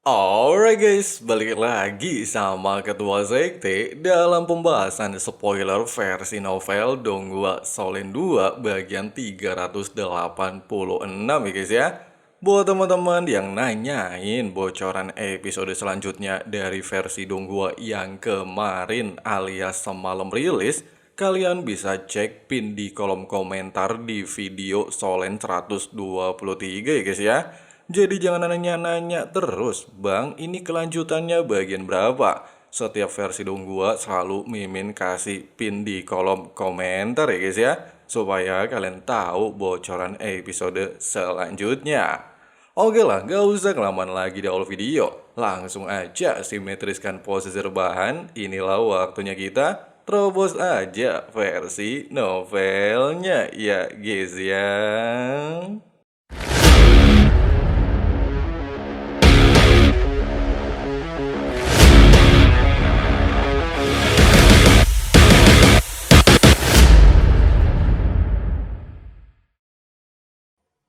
Alright guys, balik lagi sama Ketua Sekte dalam pembahasan spoiler versi novel Donghua Solen 2 bagian 386 ya guys ya. Buat teman-teman yang nanyain bocoran episode selanjutnya dari versi Donghua yang kemarin alias semalam rilis, kalian bisa cek pin di kolom komentar di video Solen 123 ya guys ya. Jadi jangan nanya-nanya terus, Bang, ini kelanjutannya bagian berapa? Setiap versi Donghua selalu Mimin kasih pin di kolom komentar ya guys ya, supaya kalian tahu bocoran episode selanjutnya. Oke lah, gak usah kelamaan lagi di awal video. Langsung aja simetriskan posisi rebahan, inilah waktunya kita terobos aja versi novelnya ya guys ya.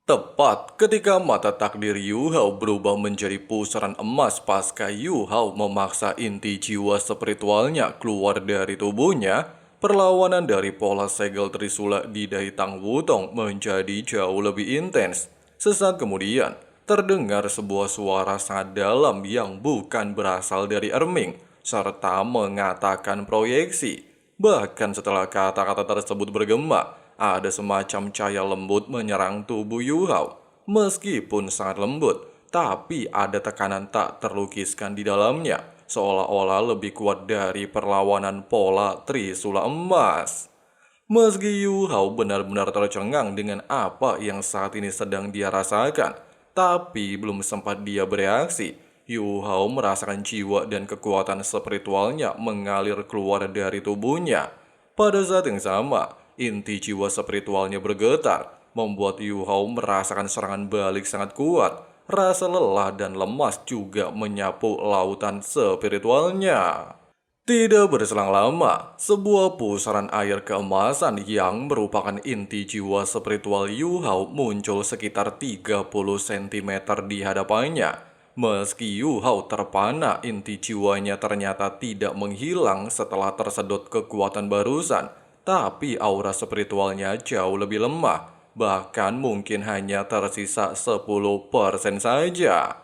Tepat ketika mata takdir Yu Hao berubah menjadi pusaran emas pasca Yu Hao memaksa inti jiwa spiritualnya keluar dari tubuhnya, perlawanan dari pola segel Trisula di dahi Tang Wutong menjadi jauh lebih intens. Sesaat kemudian, terdengar sebuah suara sangat dalam yang bukan berasal dari Erming, serta mengatakan proyeksi. Bahkan setelah kata-kata tersebut bergema, ada semacam cahaya lembut menyerang tubuh Yu Hao. Meskipun sangat lembut, tapi ada tekanan tak terlukiskan di dalamnya, seolah-olah lebih kuat dari perlawanan pola Trisula emas. Meski Yu Hao benar-benar tercengang dengan apa yang saat ini sedang dia rasakan, tapi belum sempat dia bereaksi, Yu Hao merasakan jiwa dan kekuatan spiritualnya mengalir keluar dari tubuhnya. Pada saat yang sama, inti jiwa spiritualnya bergetar, membuat Yu Hao merasakan serangan balik sangat kuat. Rasa lelah dan lemas juga menyapu lautan spiritualnya. Tidak berselang lama, sebuah pusaran air keemasan yang merupakan inti jiwa spiritual Yu Hao muncul sekitar 30 cm di hadapannya. Meski Yu Hao terpana, inti jiwanya ternyata tidak menghilang setelah tersedot kekuatan barusan. Tapi aura spiritualnya jauh lebih lemah, bahkan mungkin hanya tersisa 10% saja.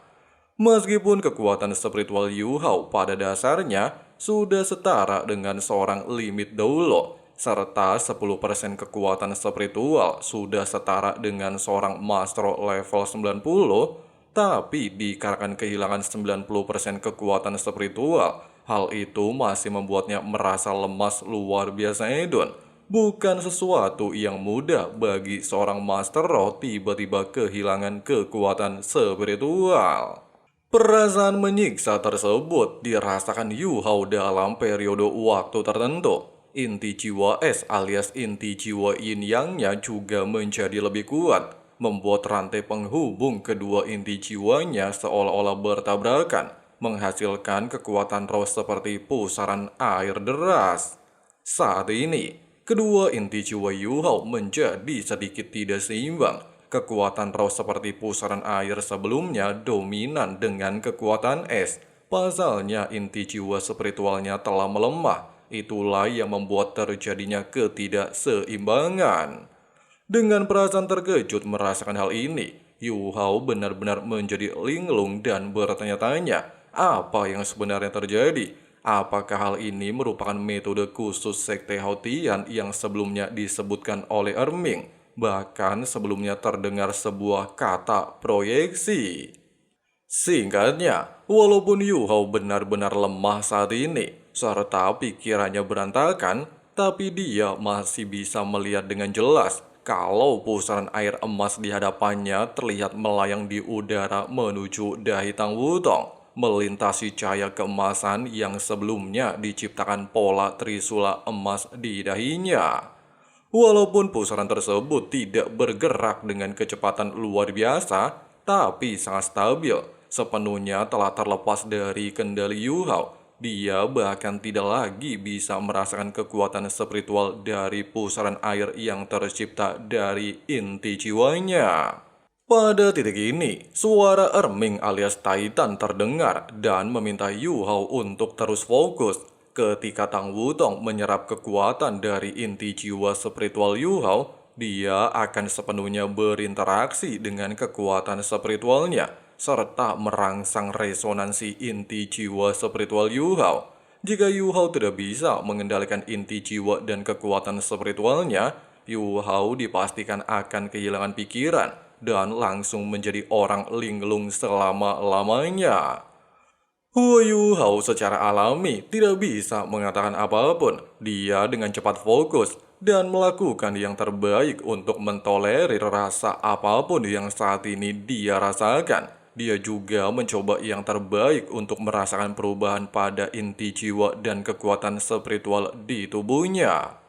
Meskipun kekuatan spiritual Yu Hao pada dasarnya sudah setara dengan seorang limit Doulo, serta 10% kekuatan spiritual sudah setara dengan seorang master level 90, tapi dikarenakan kehilangan 90% kekuatan spiritual, hal itu masih membuatnya merasa lemas luar biasa edon. Bukan sesuatu yang mudah bagi seorang master roh tiba-tiba kehilangan kekuatan spiritual. Perasaan menyiksa tersebut dirasakan Yu Hao dalam periode waktu tertentu. Inti jiwa es alias inti jiwa yin yang-nya juga menjadi lebih kuat, membuat rantai penghubung kedua inti jiwanya seolah-olah bertabrakan, menghasilkan kekuatan roh seperti pusaran air deras. Saat ini, kedua inti jiwa Yu Hao menjadi sedikit tidak seimbang. Kekuatan roh seperti pusaran air sebelumnya dominan dengan kekuatan es. Pasalnya inti jiwa spiritualnya telah melemah. Itulah yang membuat terjadinya ketidakseimbangan. Dengan perasaan terkejut merasakan hal ini, Yu Hao benar-benar menjadi linglung dan bertanya-tanya apa yang sebenarnya terjadi. Apakah hal ini merupakan metode khusus Sekte Haotian yang sebelumnya disebutkan oleh Erming? Bahkan sebelumnya terdengar sebuah kata proyeksi. Singkatnya, walaupun Yu Hao benar-benar lemah saat ini, serta pikirannya berantakan, tapi dia masih bisa melihat dengan jelas kalau pusaran air emas di hadapannya terlihat melayang di udara menuju dahi Tang Wutong, melintasi cahaya keemasan yang sebelumnya diciptakan pola Trisula emas di dahinya. Walaupun pusaran tersebut tidak bergerak dengan kecepatan luar biasa, tapi sangat stabil, sepenuhnya telah terlepas dari kendali Yu Hao. Dia bahkan tidak lagi bisa merasakan kekuatan spiritual dari pusaran air yang tercipta dari inti jiwanya. Pada titik ini, suara Erming alias Titan terdengar dan meminta Yu Hao untuk terus fokus. Ketika Tang Wutong menyerap kekuatan dari inti jiwa spiritual Yu Hao, dia akan sepenuhnya berinteraksi dengan kekuatan spiritualnya, serta merangsang resonansi inti jiwa spiritual Yu Hao. Jika Yu Hao tidak bisa mengendalikan inti jiwa dan kekuatan spiritualnya, Yu Hao dipastikan akan kehilangan pikiran dan langsung menjadi orang linglung selama-lamanya. Hua Yu Hao secara alami tidak bisa mengatakan apapun. Dia dengan cepat fokus dan melakukan yang terbaik untuk mentolerir rasa apapun yang saat ini dia rasakan. Dia juga mencoba yang terbaik untuk merasakan perubahan pada inti jiwa dan kekuatan spiritual di tubuhnya.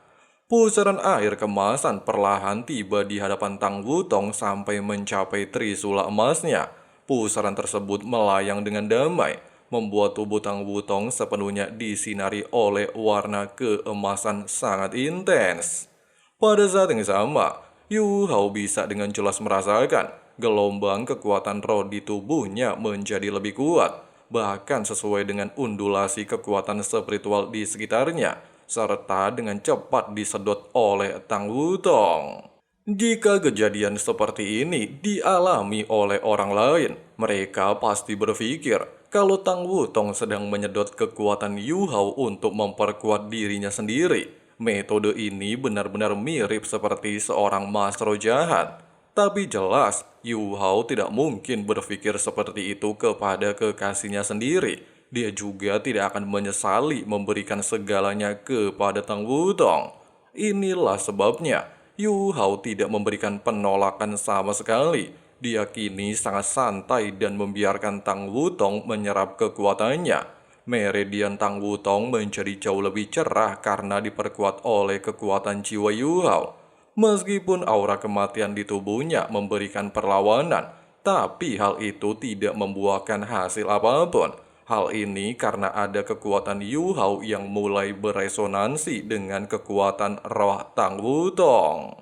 Pusaran air kemasan perlahan tiba di hadapan Tang Wutong sampai mencapai trisula emasnya. Pusaran tersebut melayang dengan damai, membuat tubuh Tang Wutong sepenuhnya disinari oleh warna keemasan sangat intens. Pada saat yang sama, Yu Hao bisa dengan jelas merasakan gelombang kekuatan roh di tubuhnya menjadi lebih kuat, bahkan sesuai dengan undulasi kekuatan spiritual di sekitarnya, serta dengan cepat disedot oleh Tang Wutong. Jika kejadian seperti ini dialami oleh orang lain, mereka pasti berpikir kalau Tang Wutong sedang menyedot kekuatan Yu Hao untuk memperkuat dirinya sendiri. Metode ini benar-benar mirip seperti seorang maestro jahat. Tapi jelas, Yu Hao tidak mungkin berpikir seperti itu kepada kekasihnya sendiri. Dia juga tidak akan menyesali memberikan segalanya kepada Tang Wutong. Inilah sebabnya Yu Hao tidak memberikan penolakan sama sekali. Dia kini sangat santai dan membiarkan Tang Wutong menyerap kekuatannya. Meridian Tang Wutong menjadi jauh lebih cerah karena diperkuat oleh kekuatan jiwa Yu Hao. Meskipun aura kematian di tubuhnya memberikan perlawanan, tapi hal itu tidak membuahkan hasil apapun. Hal ini karena ada kekuatan Yu Hao yang mulai beresonansi dengan kekuatan roh Tang Wutong.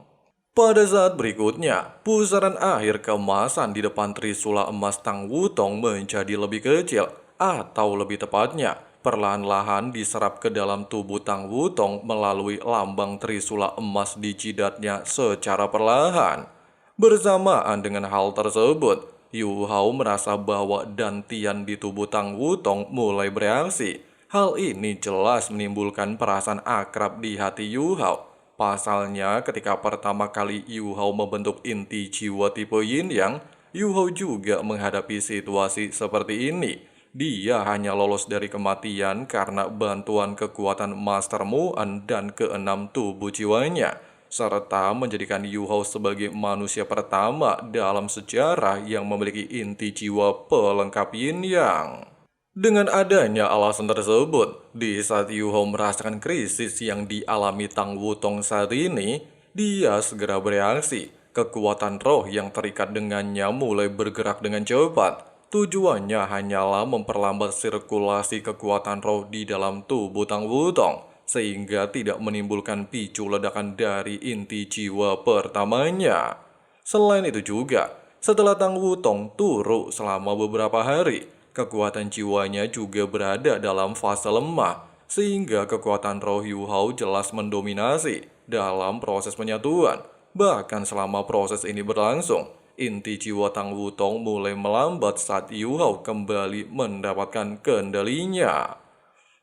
Pada saat berikutnya, pusaran akhir keemasan di depan trisula emas Tang Wutong menjadi lebih kecil, atau lebih tepatnya, perlahan-lahan diserap ke dalam tubuh Tang Wutong melalui lambang trisula emas di jidatnya secara perlahan. Bersamaan dengan hal tersebut, Yu Hao merasa bahwa dantian di tubuh Tang Wutong mulai bereaksi. Hal ini jelas menimbulkan perasaan akrab di hati Yu Hao. Pasalnya ketika pertama kali Yu Hao membentuk inti jiwa tipe Yin Yang, Yu Hao juga menghadapi situasi seperti ini. Dia hanya lolos dari kematian karena bantuan kekuatan Master Muan dan keenam tubuh jiwanya, serta menjadikan Yu Hao sebagai manusia pertama dalam sejarah yang memiliki inti jiwa pelengkap Yin Yang. Dengan adanya alasan tersebut, di saat Yu Hao merasakan krisis yang dialami Tang Wutong saat ini, dia segera bereaksi. Kekuatan roh yang terikat dengannya mulai bergerak dengan cepat. Tujuannya hanyalah memperlambat sirkulasi kekuatan roh di dalam tubuh Tang Wutong, sehingga tidak menimbulkan picu ledakan dari inti jiwa pertamanya. Selain itu juga, setelah Tang Wutong turun selama beberapa hari, kekuatan jiwanya juga berada dalam fase lemah, sehingga kekuatan roh Yu Hao jelas mendominasi dalam proses penyatuan. Bahkan selama proses ini berlangsung, inti jiwa Tang Wutong mulai melambat saat Yu Hao kembali mendapatkan kendalinya.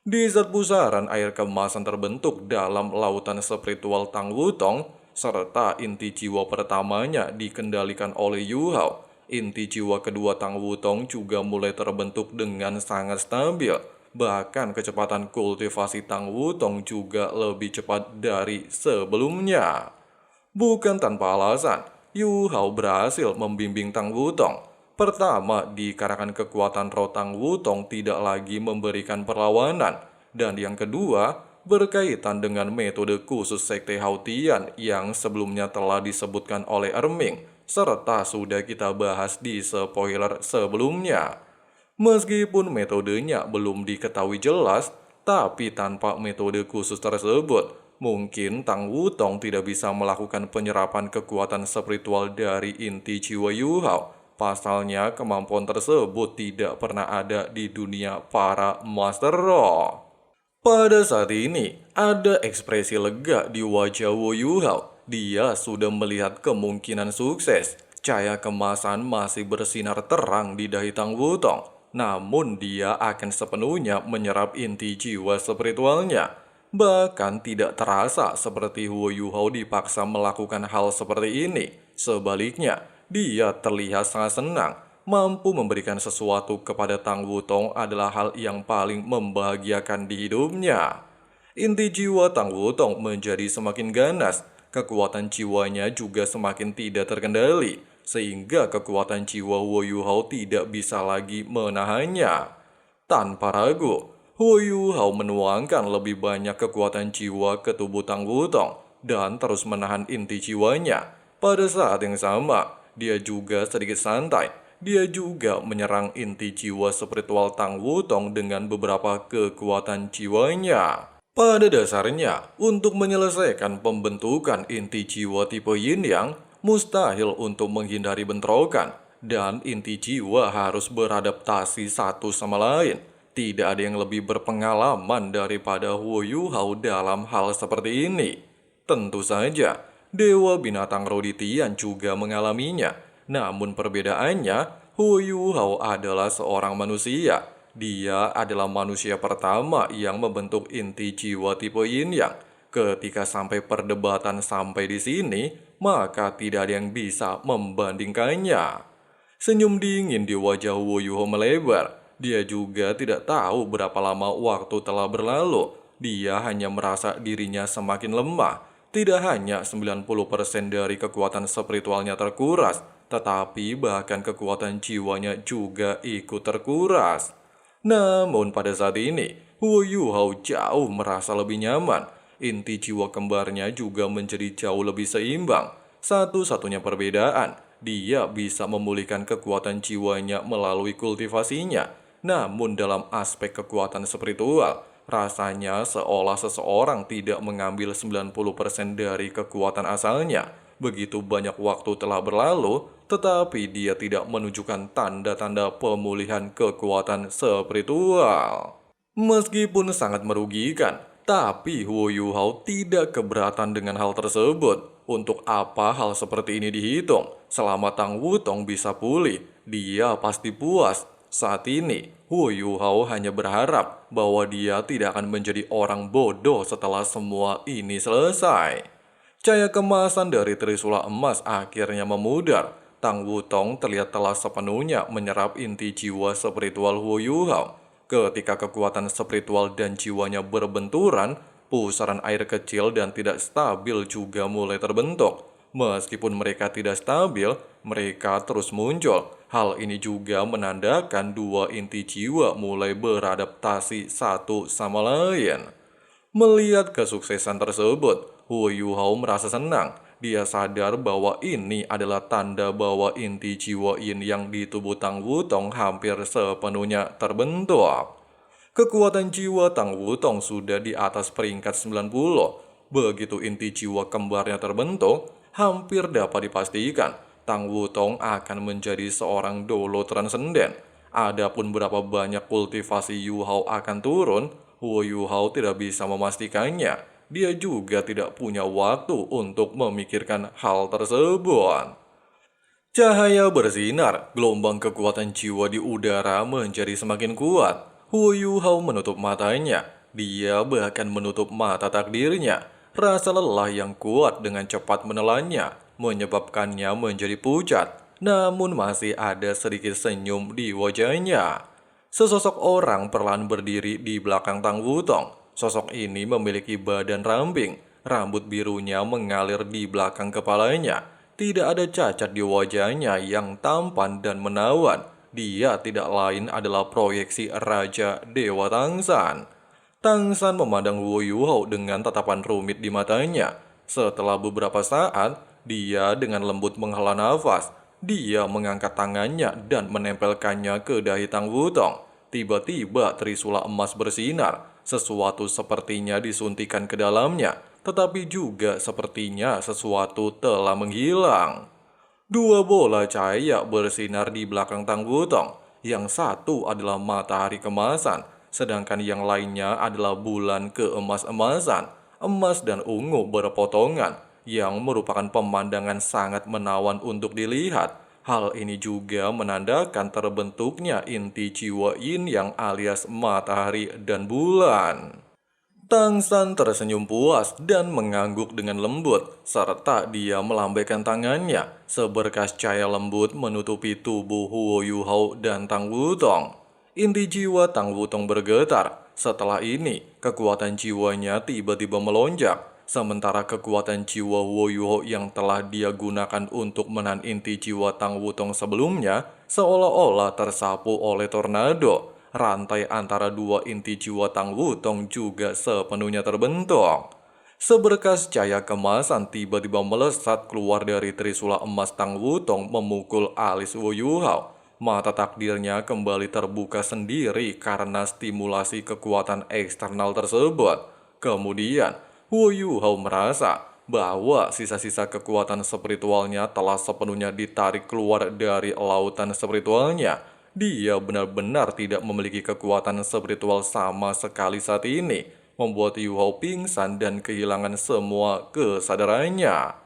Di saat pusaran air kemasan terbentuk dalam lautan spiritual Tang Wutong, serta inti jiwa pertamanya dikendalikan oleh Yu Hao, inti jiwa kedua Tang Wutong juga mulai terbentuk dengan sangat stabil. Bahkan kecepatan kultivasi Tang Wutong juga lebih cepat dari sebelumnya. Bukan tanpa alasan, Yu Hao berhasil membimbing Tang Wutong. Pertama, dikarenakan kekuatan roh Tang Wutong tidak lagi memberikan perlawanan. Dan yang kedua, berkaitan dengan metode khusus Sekte Hautian yang sebelumnya telah disebutkan oleh Erming, serta sudah kita bahas di spoiler sebelumnya. Meskipun metodenya belum diketahui jelas, tapi tanpa metode khusus tersebut, mungkin Tang Wutong tidak bisa melakukan penyerapan kekuatan spiritual dari inti jiwa Yu Hao. Pasalnya, kemampuan tersebut tidak pernah ada di dunia para Master Roh. Pada saat ini, ada ekspresi lega di wajah Wu Yuhao. Dia sudah melihat kemungkinan sukses. Cahaya kemasan masih bersinar terang di dahi Tang Wutong. Namun dia akan sepenuhnya menyerap inti jiwa spiritualnya. Bahkan tidak terasa seperti Wu Yuhao dipaksa melakukan hal seperti ini. Sebaliknya, dia terlihat sangat senang. Mampu memberikan sesuatu kepada Tang Wutong adalah hal yang paling membahagiakan di hidupnya. Inti jiwa Tang Wutong menjadi semakin ganas, kekuatan jiwanya juga semakin tidak terkendali, sehingga kekuatan jiwa Wu Yuhao tidak bisa lagi menahannya. Tanpa ragu, Wu Yuhao menuangkan lebih banyak kekuatan jiwa ke tubuh Tang Wutong dan terus menahan inti jiwanya. Pada saat yang sama, dia juga sedikit santai. Dia juga menyerang inti jiwa spiritual Tang Wutong dengan beberapa kekuatan jiwanya. Pada dasarnya, untuk menyelesaikan pembentukan inti jiwa tipe Yin Yang, mustahil untuk menghindari bentrokan, dan inti jiwa harus beradaptasi satu sama lain. Tidak ada yang lebih berpengalaman daripada Wu Yuhao dalam hal seperti ini. Tentu saja, Dewa Binatang Roditian juga mengalaminya. Namun perbedaannya, Wu Yuhao adalah seorang manusia. Dia adalah manusia pertama yang membentuk inti jiwa tipe Yin Yang. Ketika sampai perdebatan sampai di sini, maka tidak ada yang bisa membandingkannya. Senyum dingin di wajah Wu Yuhao melebar. Dia juga tidak tahu berapa lama waktu telah berlalu. Dia hanya merasa dirinya semakin lemah. Tidak hanya 90% dari kekuatan spiritualnya terkuras, tetapi bahkan kekuatan jiwanya juga ikut terkuras. Namun pada saat ini, Wu Yuhao jauh merasa lebih nyaman. Inti jiwa kembarnya juga menjadi jauh lebih seimbang. Satu-satunya perbedaan, dia bisa memulihkan kekuatan jiwanya melalui kultivasinya. Namun dalam aspek kekuatan spiritual, rasanya seolah seseorang tidak mengambil 90% dari kekuatan asalnya. Begitu banyak waktu telah berlalu, tetapi dia tidak menunjukkan tanda-tanda pemulihan kekuatan spiritual. Meskipun sangat merugikan, tapi Wu Yuhao tidak keberatan dengan hal tersebut. Untuk apa hal seperti ini dihitung? Selama Tang Wutong bisa pulih, dia pasti puas. Saat ini, Wu Yuhao hanya berharap bahwa dia tidak akan menjadi orang bodoh setelah semua ini selesai. Cahaya kemasan dari trisula emas akhirnya memudar. Tang Wutong terlihat telah sepenuhnya menyerap inti jiwa spiritual Wu Yuhao. Ketika kekuatan spiritual dan jiwanya berbenturan, pusaran air kecil dan tidak stabil juga mulai terbentuk. Meskipun mereka tidak stabil, mereka terus muncul. Hal ini juga menandakan dua inti jiwa mulai beradaptasi satu sama lain. Melihat kesuksesan tersebut, Wu Yuhao merasa senang. Dia sadar bahwa ini adalah tanda bahwa inti jiwa Yin yang di tubuh Tang Wutong hampir sepenuhnya terbentuk. Kekuatan jiwa Tang Wutong sudah di atas peringkat 90. Begitu inti jiwa kembarnya terbentuk, hampir dapat dipastikan Tang Wutong akan menjadi seorang dolo transenden. Adapun berapa banyak kultivasi Yu Hao akan turun, Wu Yuhao tidak bisa memastikannya. Dia juga tidak punya waktu untuk memikirkan hal tersebut. Cahaya bersinar, gelombang kekuatan jiwa di udara menjadi semakin kuat. Wu Yuhao menutup matanya. Dia bahkan menutup mata takdirnya. Rasa lelah yang kuat dengan cepat menelannya, menyebabkannya menjadi pucat. Namun masih ada sedikit senyum di wajahnya. Sesosok orang perlahan berdiri di belakang Tang Wutong. Sosok ini memiliki badan ramping, rambut birunya mengalir di belakang kepalanya. Tidak ada cacat di wajahnya yang tampan dan menawan. Dia tidak lain adalah proyeksi Raja Dewa Tangsan. Tangsan memandang Wu Yuhao dengan tatapan rumit di matanya. Setelah beberapa saat, dia dengan lembut menghela nafas. Dia mengangkat tangannya dan menempelkannya ke dahi Tang Wutong. Tiba-tiba trisula emas bersinar. Sesuatu sepertinya disuntikan ke dalamnya. tetapi juga sepertinya sesuatu telah menghilang. Dua bola cahaya bersinar di belakang Tang Wutong. Yang satu adalah matahari kemasan, sedangkan yang lainnya adalah bulan keemas-emasan, emas dan ungu berpotongan, yang merupakan pemandangan sangat menawan untuk dilihat. Hal ini juga menandakan terbentuknya inti jiwa yin yang alias matahari dan bulan. Tang San tersenyum puas dan mengangguk dengan lembut, serta dia melambaikan tangannya. Seberkas cahaya lembut menutupi tubuh Huo Yuhao dan Tang Wutong. Inti jiwa Tang Wutong bergetar. Setelah ini, kekuatan jiwanya tiba-tiba melonjak. Sementara kekuatan jiwa Huo Yuhao yang telah dia gunakan untuk menahan inti jiwa Tang Wutong sebelumnya, seolah-olah tersapu oleh tornado. Rantai antara dua inti jiwa Tang Wutong juga sepenuhnya terbentuk. Seberkas cahaya kemasan tiba-tiba melesat keluar dari trisula emas Tang Wutong memukul alis Wu Yuhao. Mata takdirnya kembali terbuka sendiri karena stimulasi kekuatan eksternal tersebut. Kemudian, Wu Yuhao merasa bahwa sisa-sisa kekuatan spiritualnya telah sepenuhnya ditarik keluar dari lautan spiritualnya. Dia benar-benar tidak memiliki kekuatan spiritual sama sekali saat ini, membuat Yu Hao pingsan dan kehilangan semua kesadarannya.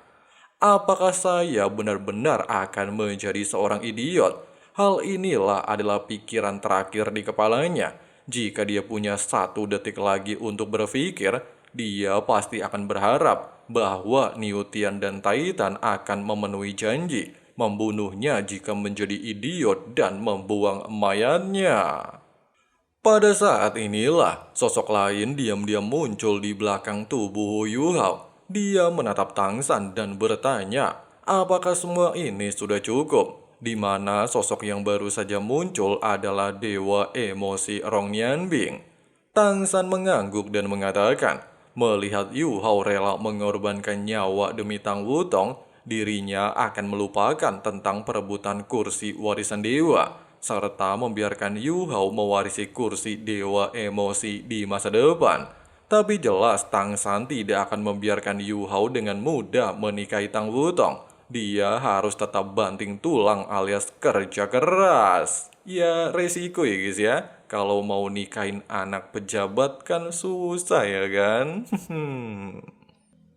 Apakah saya benar-benar akan menjadi seorang idiot? Hal inilah adalah pikiran terakhir di kepalanya. Jika dia punya 1 detik lagi untuk berpikir, dia pasti akan berharap bahwa Niutian dan Titan akan memenuhi janji, membunuhnya jika menjadi idiot dan membuang mayatnya. Pada saat inilah, sosok lain diam-diam muncul di belakang tubuh Hu Yuhao. Dia menatap Tang San dan bertanya, apakah semua ini sudah cukup? Di mana sosok yang baru saja muncul adalah Dewa Emosi Rong Nianbing. Tang San mengangguk dan mengatakan, melihat Yu Hao rela mengorbankan nyawa demi Tang Wutong, dirinya akan melupakan tentang perebutan kursi warisan dewa, serta membiarkan Yu Hao mewarisi kursi Dewa Emosi di masa depan. Tapi jelas Tang San tidak akan membiarkan Yu Hao dengan mudah menikahi Tang Wutong. Dia harus tetap banting tulang alias kerja keras. Ya resiko ya guys ya. Kalau mau nikahin anak pejabat kan susah ya kan?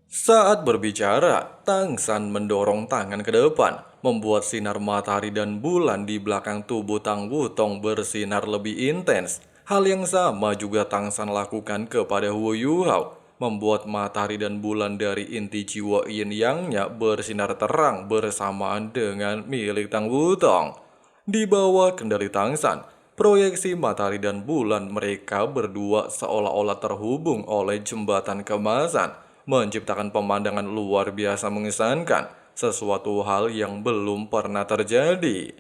Saat berbicara, Tang San mendorong tangan ke depan, membuat sinar matahari dan bulan di belakang tubuh Tang Wutong bersinar lebih intens. Hal yang sama juga Tang San lakukan kepada Wu Yuhao, membuat matahari dan bulan dari inti jiwa yin yang-nya bersinar terang bersamaan dengan milik Tang Wutong. Di bawah kendali Tang San, proyeksi matahari dan bulan mereka berdua seolah-olah terhubung oleh jembatan kemasan, menciptakan pemandangan luar biasa mengesankan, sesuatu hal yang belum pernah terjadi.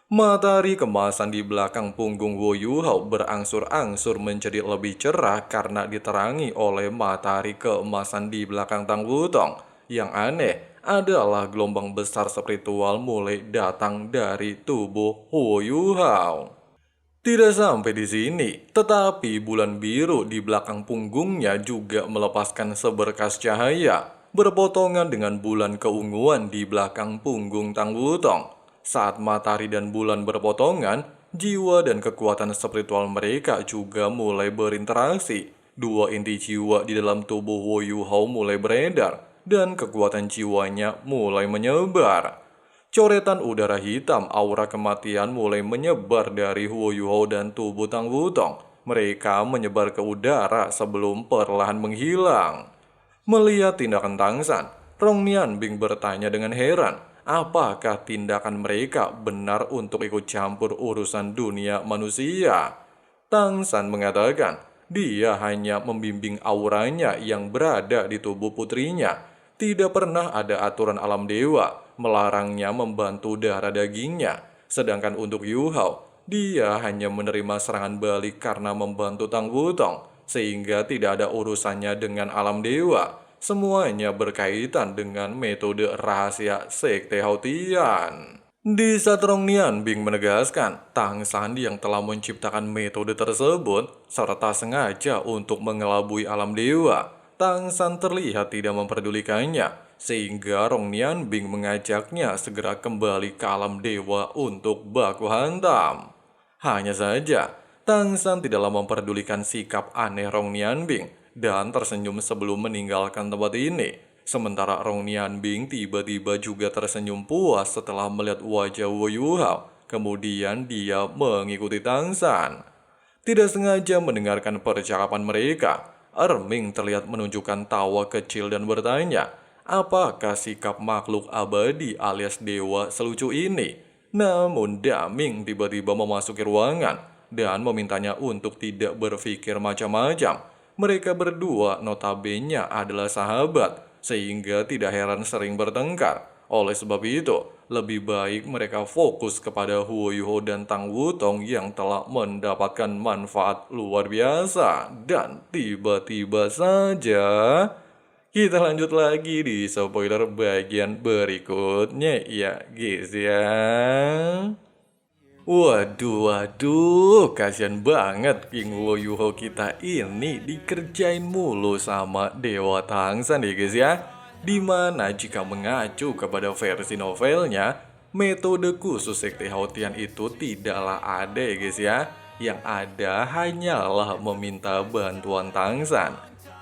Matahari kemasan di belakang punggung Wu Yuhao berangsur-angsur menjadi lebih cerah karena diterangi oleh matahari keemasan di belakang Tang Wutong. Yang aneh adalah gelombang besar spiritual mulai datang dari tubuh Wu Yuhao. Tidak sampai di sini, tetapi bulan biru di belakang punggungnya juga melepaskan seberkas cahaya, berpotongan dengan bulan keunguan di belakang punggung Tang Wutong. Saat matahari dan bulan berpotongan, jiwa dan kekuatan spiritual mereka juga mulai berinteraksi. Dua inti jiwa di dalam tubuh Wu Yuhao mulai beredar, dan kekuatan jiwanya mulai menyebar. Coretan udara hitam aura kematian mulai menyebar dari Hu Yuhao dan tubuh Tang Wutong. Mereka menyebar ke udara sebelum perlahan menghilang. Melihat tindakan Tang San, Rong Nianbing bertanya dengan heran, apakah tindakan mereka benar untuk ikut campur urusan dunia manusia? Tang San mengatakan, dia hanya membimbing auranya yang berada di tubuh putrinya. Tidak pernah ada aturan alam dewa melarangnya membantu darah dagingnya. Sedangkan untuk Yu Hao, dia hanya menerima serangan balik karena membantu Tang Wutong, sehingga tidak ada urusannya dengan alam dewa. Semuanya berkaitan dengan metode rahasia Sekte Haotian. Di saat Rong Nianbing menegaskan, Tang San yang telah menciptakan metode tersebut serta sengaja untuk mengelabui alam dewa, Tang San terlihat tidak memperdulikannya, sehingga Rong Nianbing mengajaknya segera kembali ke alam dewa untuk baku hantam. Hanya saja, Tang San tidaklah memperdulikan sikap aneh Rong Nianbing dan tersenyum sebelum meninggalkan tempat ini. Sementara Rong Nianbing tiba-tiba juga tersenyum puas setelah melihat wajah Wu Yuhao. Kemudian dia mengikuti Tang San. Tidak sengaja mendengarkan percakapan mereka, Erming terlihat menunjukkan tawa kecil dan bertanya, apakah sikap makhluk abadi alias dewa selucu ini? Namun Daming tiba-tiba memasuki ruangan dan memintanya untuk tidak berpikir macam-macam. Mereka berdua notabene adalah sahabat, sehingga tidak heran sering bertengkar. Oleh sebab itu, lebih baik mereka fokus kepada Huo Yuho dan Tang Wutong yang telah mendapatkan manfaat luar biasa. Dan tiba-tiba saja, kita lanjut lagi di spoiler bagian berikutnya ya guys ya. Waduh, kasihan banget King Huo Yuho kita ini dikerjain mulu sama Dewa Tang San ya guys ya. Dimana jika mengacu kepada versi novelnya, metode khusus Sekte Haotian itu tidaklah ada ya guys ya. Yang ada hanyalah meminta bantuan Tang San.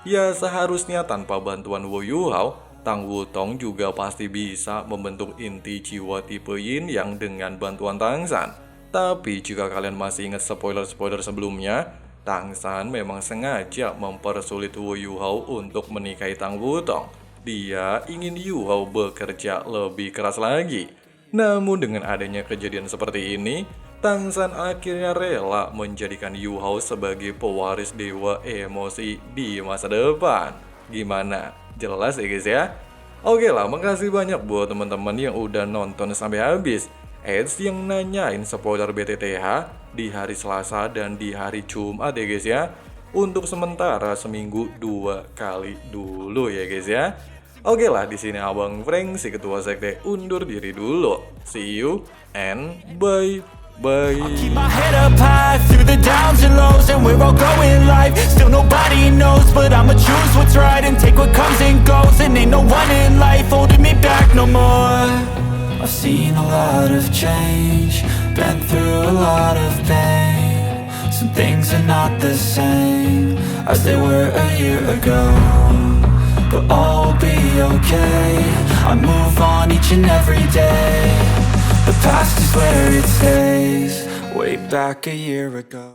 Ya seharusnya tanpa bantuan Wu Yuhao, Tang Wutong juga pasti bisa membentuk inti jiwa tipe Yin yang dengan bantuan Tang San. Tapi jika kalian masih ingat spoiler-spoiler sebelumnya, Tang San memang sengaja mempersulit Wu Yuhao untuk menikahi Tang Wutong. Dia ingin Yuhao bekerja lebih keras lagi. Namun dengan adanya kejadian seperti ini, Tang San akhirnya rela menjadikan Yuhao sebagai pewaris dewa emosi di masa depan. Gimana? Jelas ya guys ya? Oke lah, makasih banyak buat teman-teman yang udah nonton sampai habis. Yang nanyain spoiler BTTH di hari Selasa dan di hari Jumat ya guys ya. Untuk sementara seminggu 2 kali dulu ya guys ya. Oke lah, di sini Abang Frank si ketua sekte undur diri dulu. See you and bye. Keep my head up high through the downs and lows, and we're all going live. Still nobody knows, but I'ma choose what's right and take what comes and goes. And ain't no one in life holding me back no more. I've seen a lot of change, been through a lot of pain. Some things are not the same as they were a year ago, but all will be okay. I move on each and every day. The past is where it stays, way back a year ago.